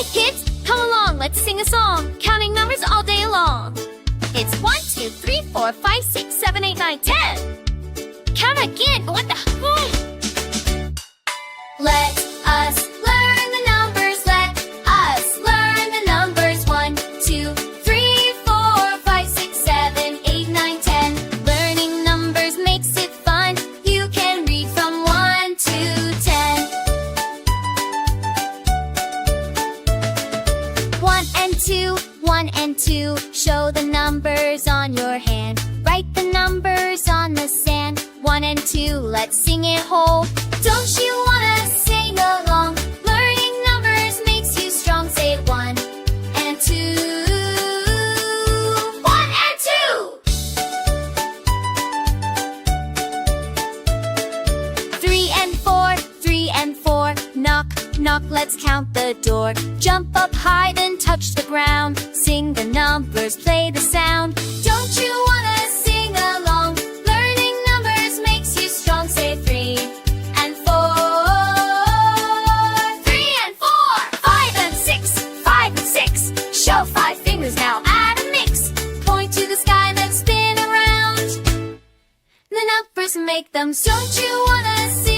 Hey kids, come along, let's sing a song, counting numbers all day long. It's 1, 2, 3, 4, 5, 6, 7, 8, 9, 10. Count again, what the? Let us learn the numbers, let us learn the numbers. 1, 2, 3, 4, 5, 6, 7, 8, 9, 10. Learning numbers makes it fun. You can read from 1 to 10. 1 and 2, 1 and 2. Show the numbers on your hand. Write the numbers on the sand. 1 and 2, let's sing it whole. Don't you wanna sing along? Learning numbers makes you strong. Say it 1 and 2. 1 and 2. 3 and 4, 3 and 4. Knock, knock, let's count the door. Jump up high, then touch the ground. Sing the numbers, play the sound. Don't you wanna sing along? Learning numbers makes you strong. Say 3 and 4. 3 and 4. 5 and 6. 5 and 6. Show 5 fingers, now add a mix. Point to the sky, then spin around. The numbers make them. Don't you wanna sing?